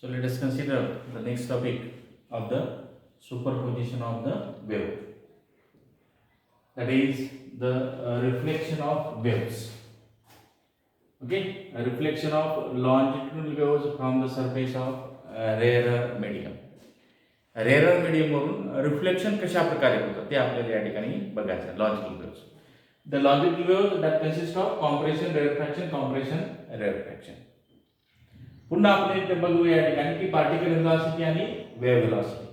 So let us consider the next topic of the superposition of the wave. That is the reflection of waves. Okay, a reflection of longitudinal waves from the surface of rarer medium. Rare मीडियमवरून reflection कशा प्रकारे होतं ते आपल्याला या ठिकाणी बघायचं. Logical waves, the logical waves that consist of compression rarefaction compression rarefaction. पुन्हा आपण इथे बघूया या ठिकाणी की पार्टिकल व्हेलॉसिटी आणि वेव्ह व्हेलॉसिटी.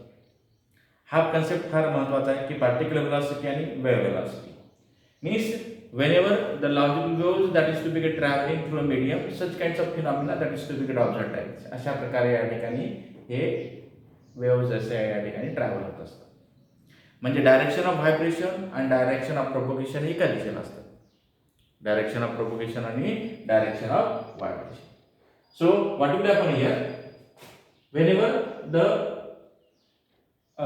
हा कन्सेप्ट फार महत्त्वाचा आहे की पार्टिकल व्हेलॉसिटी आणि wave velocity means whenever the logical waves that is to be traveling through a medium, such kinds of phenomena that is to be observed. अशा प्रकारे या ठिकाणी हे वेव्स असे या ठिकाणी ट्रॅव्हल होत असतात. म्हणजे डायरेक्शन ऑफ व्हायब्रेशन आणि डायरेक्शन ऑफ प्रोपोगेशन एका दिशेला असतात. डायरेक्शन ऑफ प्रोपोगेशन आणि direction of vibration. So what will happen here whenever the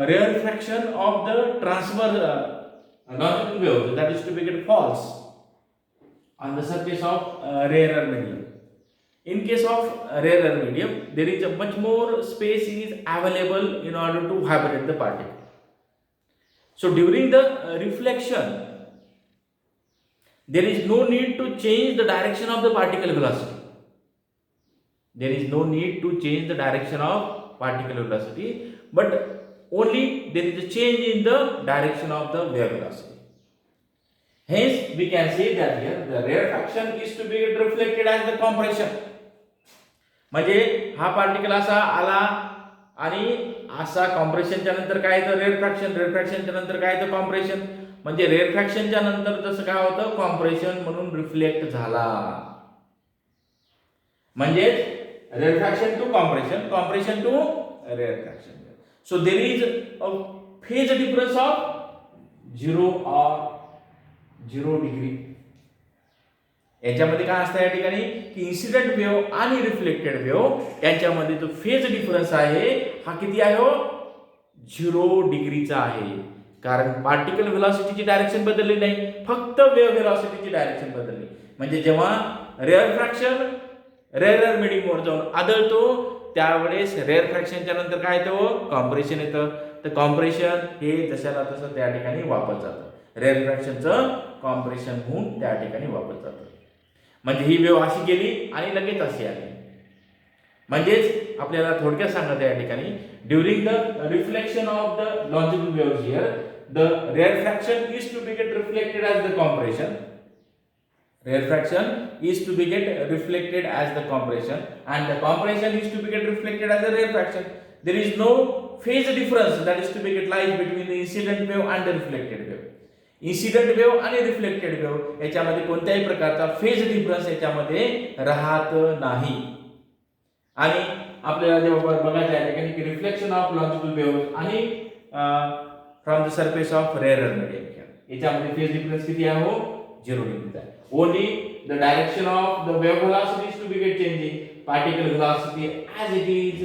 rarefaction of the transfer logical waves that is to be falls on the surface of rarer medium. In case of rarer medium, there is a much more space is available in order to vibrate the particle. So during the reflection, there is no need to change the direction of the particle velocity. There is no need to change the direction of particle velocity, but only there is a change in the direction of the wave velocity. Hence, we can say that here the rarefaction is to be reflected as the compression. म्हणजे हा particle असा आला आणि असा कॉम्प्रेशनच्या नंतर काय येतं रेअरफॅक्शन, रेअरफॅक्शनच्या नंतर काय येतं कॉम्प्रेशन. म्हणजे रेअरफॅक्शनच्या नंतर जसं काय होतं कॉम्प्रेशन म्हणून रिफ्लेक्ट झाला. म्हणजे rarefaction to compression, compression to rarefaction. So there is a phase difference of 0 or 0 degree. याच्यामध्ये काय असतं या ठिकाणी की इन्सिडेंट वेव्ह आणि रिफ्लेक्टेड वेव्ह यांच्यामध्ये जो फेज डिफरन्स आहे हा किती आहे हो 0 डिग्रीचा आहे. कारण पार्टिकल व्हेलॉसिटीची डायरेक्शन बदलली नाही, फक्त वेव्ह व्हेलॉसिटीची डायरेक्शन बदलली. म्हणजे जेव्हा रेअरफॅक्शन रेअर मीडियमवर जाऊन आदळतो त्यावेळेस रेअरफॅक्शनच्या नंतर काय येतं कॉम्प्रेशन येतं. तर कॉम्प्रेशन हे जशाला तसं त्या ठिकाणी वापरलं जातं. रेअरफॅक्शनचं कॉम्प्रेशन होऊन त्या ठिकाणी वापरलं जातं. म्हणजे ही वेव्ह अशी गेली आणि लगेच अशी आली. म्हणजेच आपल्याला थोडक्यात सांगत या ठिकाणी during the reflection of the logical waves here the rarefaction is to be get reflected as the compression. Rarefaction is to be get reflected as the compression and the compression is to be get reflected as the rarefaction. There is no phase difference that is to be get lies between the incident wave and the reflected wave. Incident wave आणि reflected wave याच्यामध्ये कोणत्याही प्रकारचा phase difference याच्यामध्ये राहत नाही. आणि आपल्याला जेव्हा बघायचं आहे की रिफ्लेक्शन ऑफ लॉजिकल वेव्ह आणि from the surface of rare medium याच्यामध्ये फेज डिफरन्स किती आहे हो 0 डिग्री आहे. Only the direction of the wave velocity is to be get changing, particle velocity as it is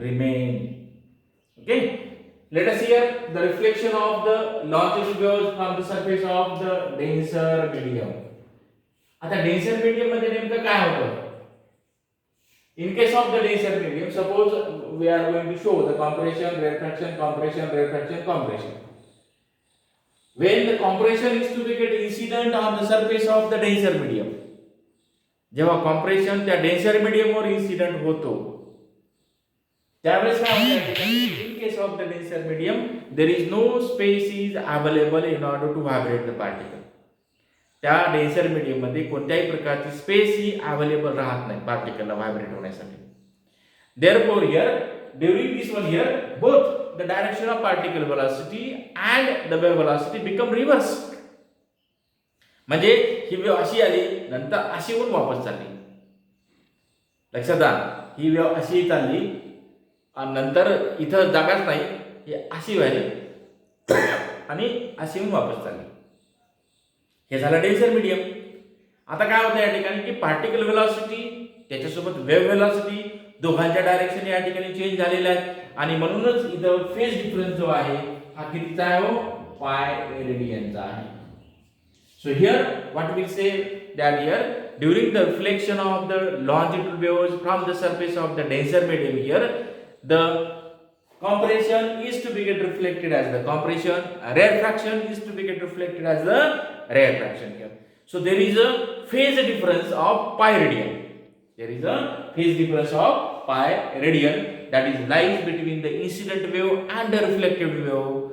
remain. Okay, let us hear the reflection of the longitudinal waves from the surface of the denser medium. आता denser medium मध्ये नेमकं काय होतं. In case of the denser medium, suppose we are going to show the compression, rarefaction, compression, rarefaction, compression. When the compression is to be get incident on the surface of the denser medium, जेव्हा compression त्या denser मीडियमवर incident होतो त्यावेळेस काय होतं in case of the denser medium there is no space is available in order to vibrate the particle. त्या denser medium मध्ये कोणत्याही प्रकारची स्पेस ही अवेलेबल राहत नाही पार्टिकलला व्हायब्रेट होण्यासाठी. Therefore here during this one here both the direction of particle velocity and the wave velocity become reverse. म्हणजे ही वेव्ह अशी आली नंतर अशी होऊन वापस चालली. लक्षात आलं ही वेव्ह अशी चालली आणि नंतर इथं जागाच नाही ही अशी व्हायली आणि अशी होऊन वापस चालली. हे झालं डेन्सर मीडियम. आता काय होतं या ठिकाणी की पार्टिकल व्हेलॉसिटी त्याच्यासोबत वेव्ह व्हेलॉसिटी दोघांच्या डायरेक्शन या ठिकाणी चेंज झालेल्या आहेत आणि म्हणूनच इथं फेज डिफरन्स जो आहे हा कितीचा आहे हो पाय रेडियनचा आहे. So here what will say that here during the reflection of the longitudinal waves from the surface of the denser medium here, the compression is to be get reflected as the compression, rarefaction is to be get reflected as the rarefaction here. So there is a phase difference of pi radian. There is a phase difference of pi radian that is lies between the incident wave and the reflected wave.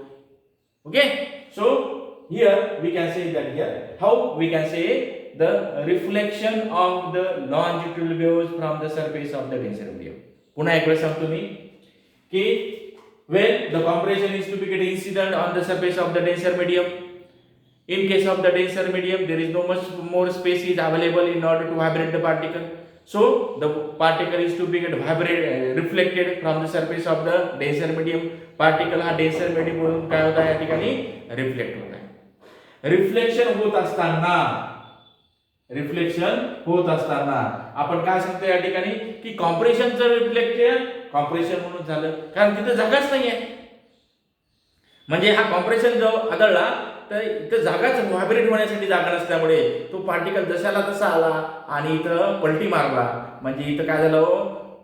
Okay, so here we can say that here how we can say the reflection of the longitudinal waves from the surface of the denser medium. पुन्हा एक वेळ सांगतो मी की when the compression is to be get incident on the surface of the denser medium, in case of the denser medium there is no much more space is available in order to vibrate the particle, so the particle is to be get reflected from the surface of the denser medium. particle हा denser medium वरून काय होता या ठिकाणी reflect होत आहे. Reflection होत असताना आपण काय सांगतो या ठिकाणी की कॉम्प्रेशनचं रिफ्लेक्शन कॉम्प्रेशन म्हणून झालं, कारण तिथे जागाच नाहीये. म्हणजे हा कॉम्प्रेशन जो आदळला तर इथं जागाच व्हायब्रेट होण्यासाठी जागा नसल्यामुळे तो पार्टिकल जशाला तसा आला आणि इथं पलटी मारला. म्हणजे इथं काय झालं,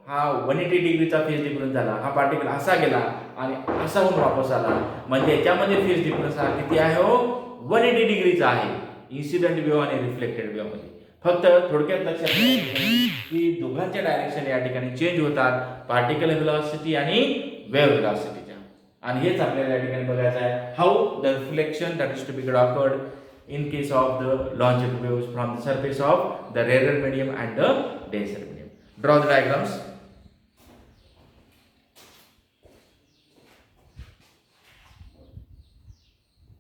हा 180 डिग्रीचा फेज डिफरन्स झाला. हा पार्टिकल असा गेला आणि असा होऊन वापस आला. म्हणजे याच्यामध्ये फेज डिफरन्स हा किती आहे हो, 180 डिग्रीचा आहे इन्सिडेंट वेव्ह आणि रिफ्लेक्टेड वेव्ह मध्ये. फक्त थोडक्यात लक्षात ठेवा की दोघांच्या डायरेक्शन या ठिकाणी चेंज होतात, पार्टिकल व्हेलॉसिटी आणि वेव्ह व्हेलॉसिटीच्या. आणि हेच आपल्याला या ठिकाणी बघायचं आहे how the reflection that is to be occurred in case of the longitudinal waves from the surface of the rarer medium and the denser medium. Draw the diagrams.